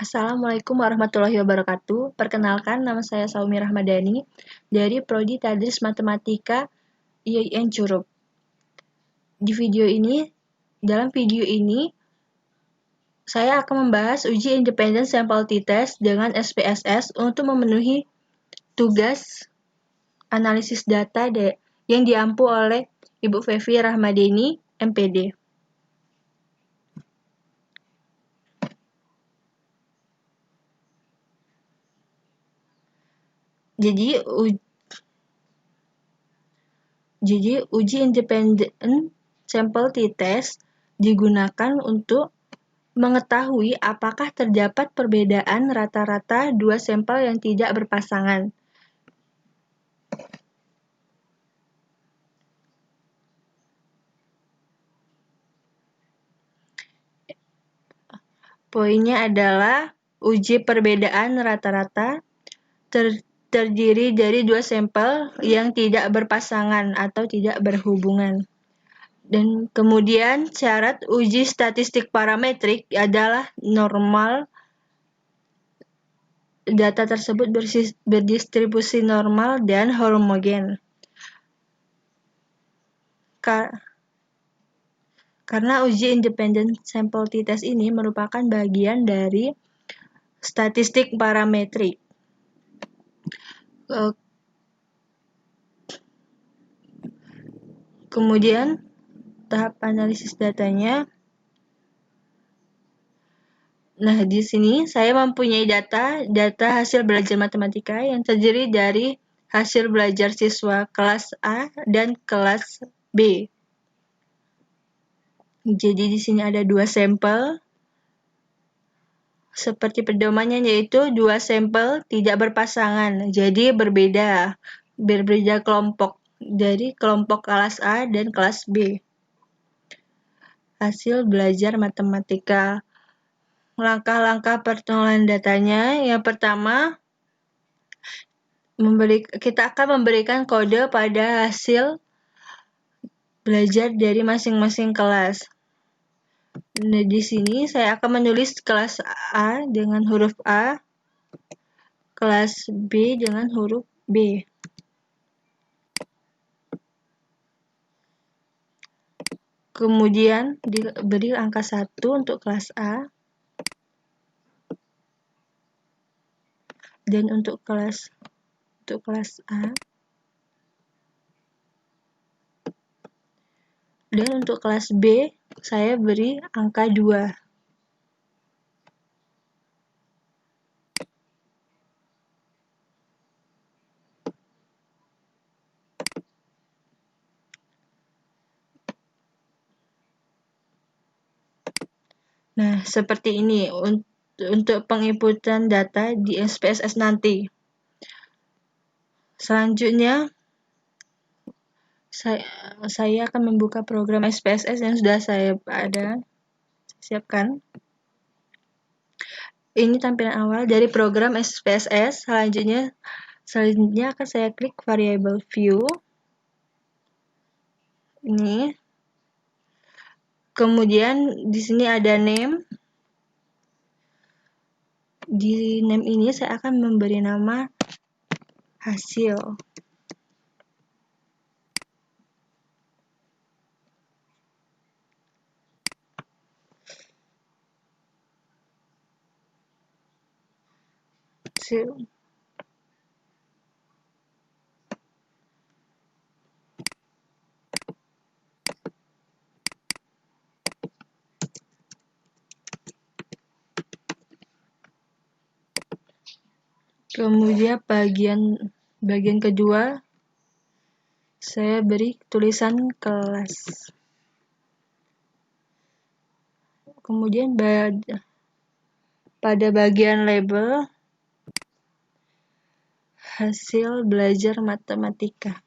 Assalamualaikum warahmatullahi wabarakatuh. Perkenalkan, nama saya Saumi Rahmadani dari Prodi Tadris Matematika IAIN Curup. Dalam video ini, saya akan membahas uji Independent Sample T-Test dengan SPSS untuk memenuhi tugas analisis data yang diampu oleh Ibu Fevi Rahmadeni, MPD. Jadi uji independent sample t-test digunakan untuk mengetahui apakah terdapat perbedaan rata-rata dua sampel yang tidak berpasangan. Poinnya adalah uji perbedaan rata-rata terdiri dari dua sampel yang tidak berpasangan atau tidak berhubungan. Dan kemudian syarat uji statistik parametrik adalah normal. Data tersebut berdistribusi normal dan homogen. Karena uji independent sample t-test ini merupakan bagian dari statistik parametrik. Kemudian tahap analisis datanya. Nah, di sini saya mempunyai data hasil belajar matematika yang terdiri dari hasil belajar siswa kelas A dan kelas B. Jadi di sini ada dua sampel. Seperti pedomannya yaitu dua sampel tidak berpasangan. Jadi berbeda kelompok dari kelompok kelas A dan kelas B. Hasil belajar matematika. Langkah-langkah pertemuan datanya. Yang pertama, kita akan memberikan kode pada hasil belajar dari masing-masing kelas. Nah, di sini saya akan menulis kelas A dengan huruf A, kelas B dengan huruf B. Kemudian diberi angka 1 untuk kelas A. Dan untuk kelas A. Dan untuk kelas B, saya beri angka 2. Nah, seperti ini untuk penginputan data di SPSS nanti. Selanjutnya, saya akan membuka program SPSS yang sudah saya siapkan. Ini tampilan awal dari program SPSS. Selanjutnya akan saya klik variable view. Ini. Kemudian di sini ada name. Di name ini saya akan memberi nama hasil. Kemudian bagian kedua saya beri tulisan kelas. Kemudian pada bagian label hasil belajar matematika.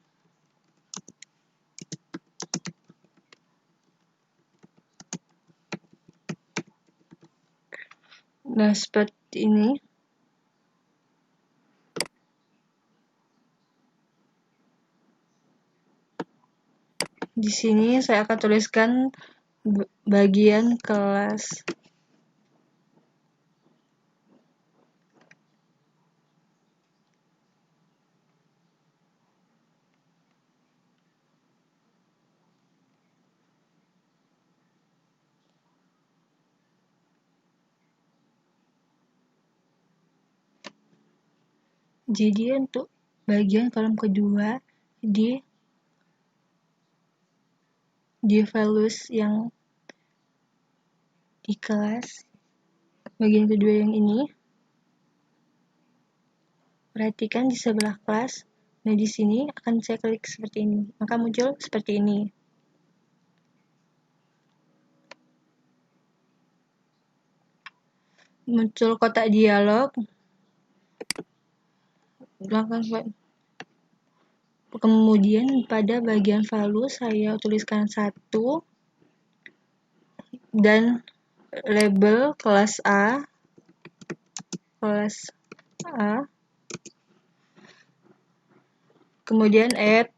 Nah, seperti ini. Di sini saya akan tuliskan bagian kelas. Jadi untuk bagian kolom kedua di values yang di kelas, bagian kedua yang ini, perhatikan di sebelah kelas. Nah, di sini akan saya klik seperti ini, maka muncul seperti ini. Muncul kotak dialog. Kemudian pada bagian value saya tuliskan 1 dan label kelas A. Kemudian add,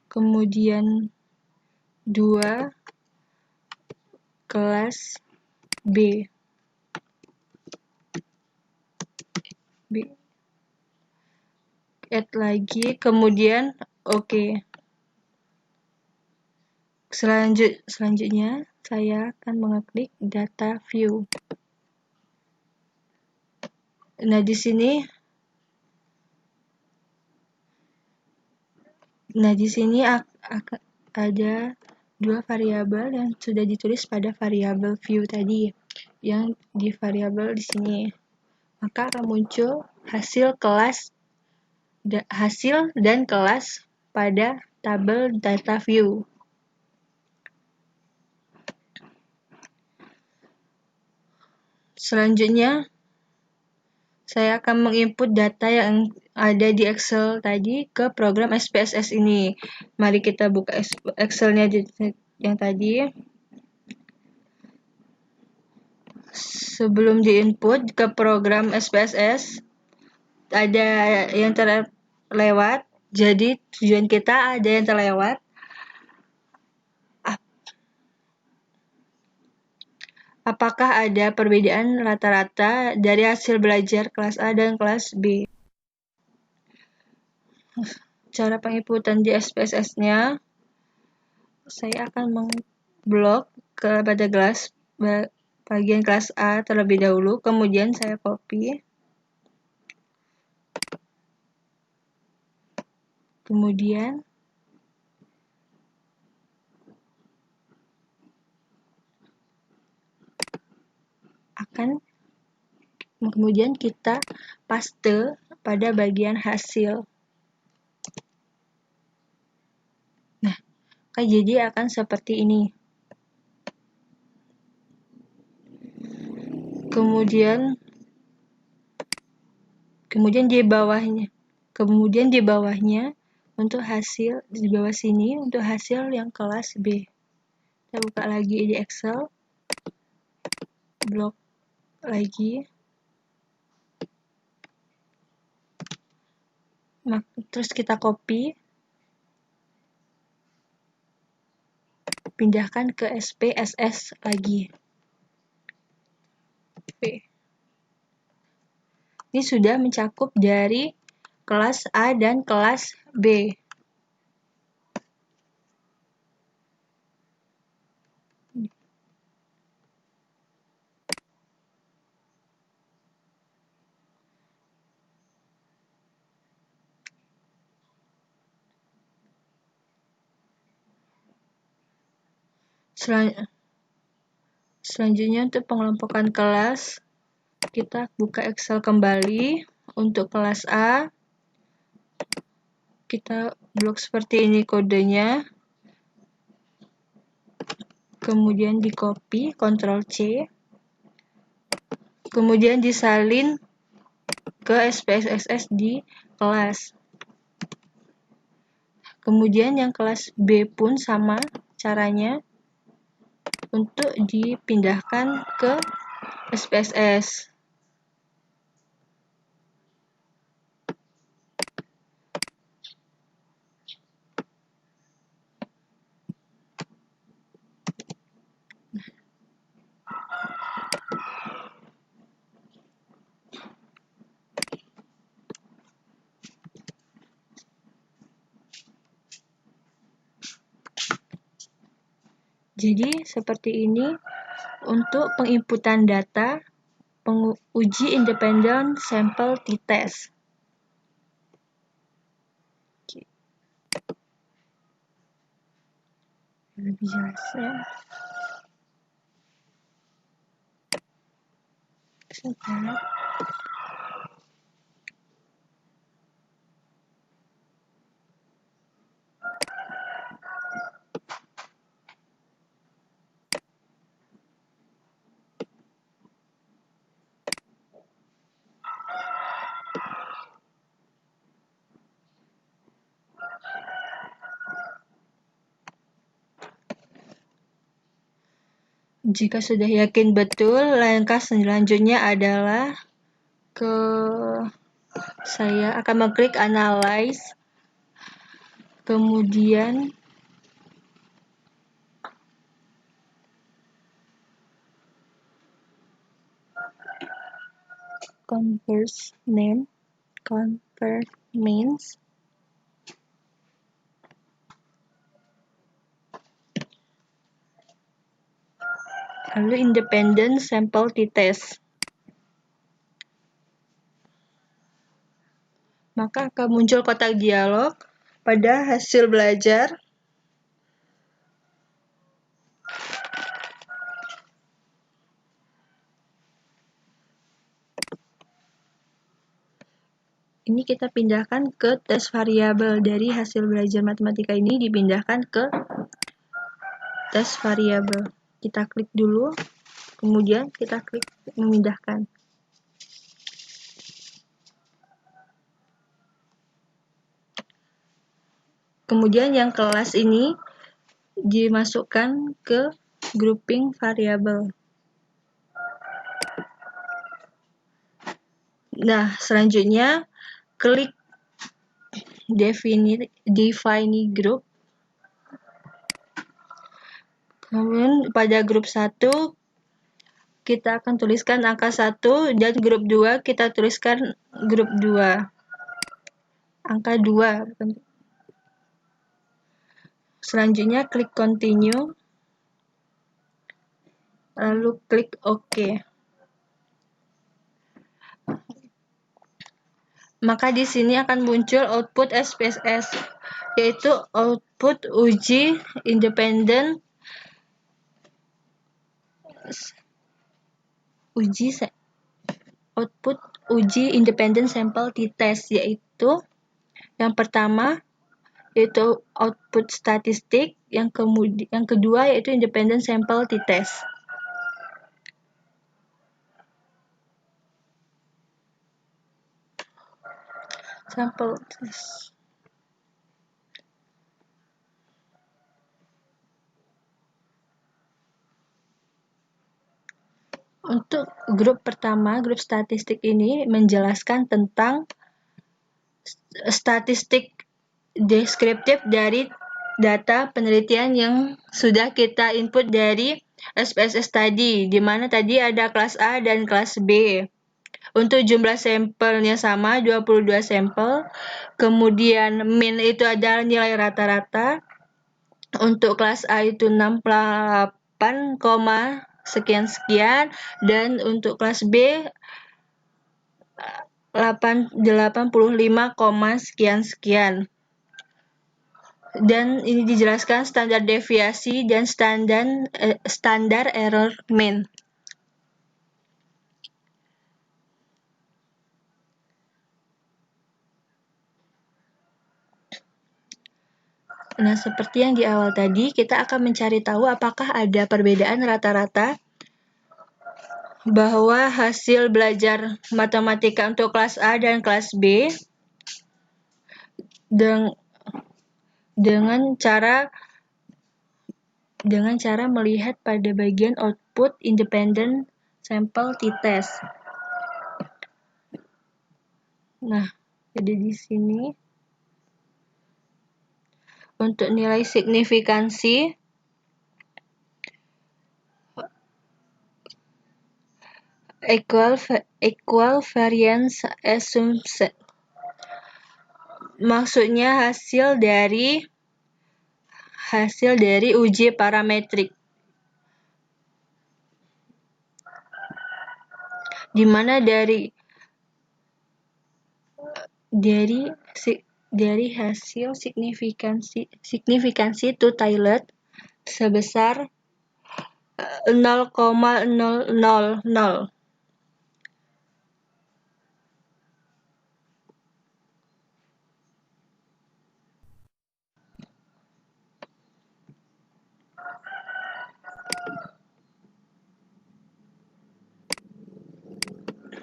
kemudian 2 kelas B. Add lagi, kemudian oke. Selanjutnya saya akan mengeklik data view. Nah, di sini akan ada 2 variabel yang sudah ditulis pada variabel view tadi, yang di variabel di sini. Maka akan muncul hasil dan kelas pada tabel data view. Selanjutnya, saya akan menginput data yang ada di Excel tadi ke program SPSS ini. Mari kita buka Excel-nya yang tadi. Sebelum diinput ke program SPSS, ada yang terlewat. Jadi tujuan kita ada yang terlewat. Apakah ada perbedaan rata-rata dari hasil belajar kelas A dan kelas B? Cara penginputan di SPSS-nya, saya akan mengblok pada bagian kelas A terlebih dahulu, kemudian saya copy. Kemudian kita paste pada bagian hasil. Nah, jadi akan seperti ini. Kemudian di bawahnya untuk hasil di bawah sini untuk hasil yang kelas B. Kita buka lagi di Excel, blok lagi. Terus kita copy, pindahkan ke SPSS lagi. Ini sudah mencakup dari kelas A dan kelas B. Selanjutnya untuk pengelompokan kelas, kita buka Excel kembali. Untuk kelas A, kita blok seperti ini kodenya. Kemudian di copy, Ctrl C. Kemudian disalin ke SPSS di kelas. Kemudian yang kelas B pun sama caranya untuk dipindahkan ke SPSS. Jadi seperti ini untuk penginputan data uji independen sampel t-test. Lebih jelas ya. Sebentar. Jika sudah yakin betul, langkah selanjutnya adalah saya akan mengklik Analyze, kemudian Convert means lalu independent sample t-test. Maka akan muncul kotak dialog pada hasil belajar. Ini kita pindahkan ke tes variabel. Dari hasil belajar matematika ini dipindahkan ke tes variabel. Kita klik dulu, kemudian kita klik memindahkan. Kemudian yang kelas ini dimasukkan ke grouping variabel. Nah, selanjutnya klik define group. Kemudian pada grup 1 kita akan tuliskan angka 1 dan grup 2 kita tuliskan grup 2. Angka 2. Selanjutnya klik continue. Lalu klik OK. Maka di sini akan muncul output SPSS, yaitu output uji independen sampel t-test, yaitu yang pertama yaitu output statistik, yang kedua yaitu independent sample t-test. Sampel test. Untuk grup pertama, grup statistik ini menjelaskan tentang statistik deskriptif dari data penelitian yang sudah kita input dari SPSS tadi, di mana tadi ada kelas A dan kelas B. Untuk jumlah sampelnya sama, 22 sampel. Kemudian mean itu adalah nilai rata-rata. Untuk kelas A itu 68, sekian-sekian, dan untuk kelas B 85, sekian-sekian. Dan ini dijelaskan standar deviasi dan standar error mean. Nah, seperti yang di awal tadi, kita akan mencari tahu apakah ada perbedaan rata-rata bahwa hasil belajar matematika untuk kelas A dan kelas B dengan cara melihat pada bagian output independent sample t-test. Nah, jadi di sini untuk nilai signifikansi equal variance assumption. Maksudnya hasil dari uji parametrik. di mana dari hasil signifikansi two-tiled sebesar 0,000.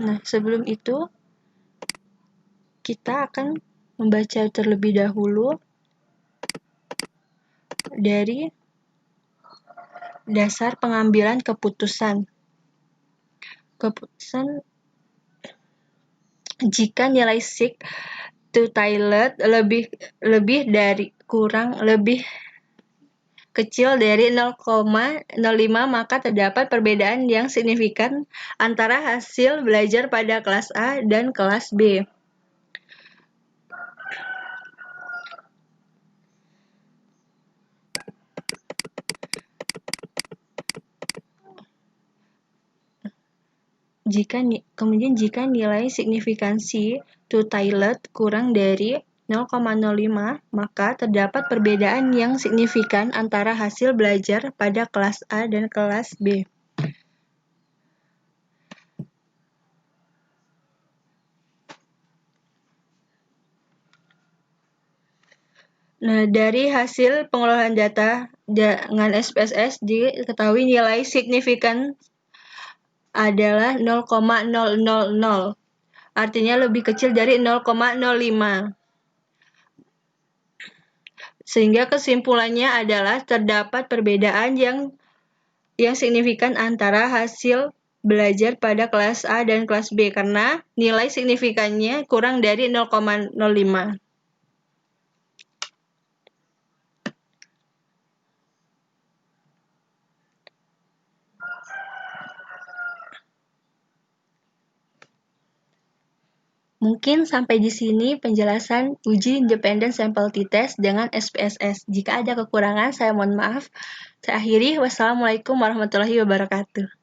Nah, sebelum itu kita akan membaca terlebih dahulu dari dasar pengambilan keputusan. Jika nilai sig two-tiled lebih kecil dari 0,05, maka terdapat perbedaan yang signifikan antara hasil belajar pada kelas A dan kelas B. Kemudian jika nilai signifikansi two-tiled kurang dari 0,05, maka terdapat perbedaan yang signifikan antara hasil belajar pada kelas A dan kelas B. Nah, dari hasil pengolahan data dengan SPSS diketahui nilai signifikan adalah 0,000, artinya lebih kecil dari 0,05. Sehingga kesimpulannya adalah terdapat perbedaan yang signifikan antara hasil belajar pada kelas A dan kelas B karena nilai signifikannya kurang dari 0,05. Mungkin sampai di sini penjelasan uji Independent Sample T-Test dengan SPSS. Jika ada kekurangan, saya mohon maaf. Saya akhiri. Wassalamualaikum warahmatullahi wabarakatuh.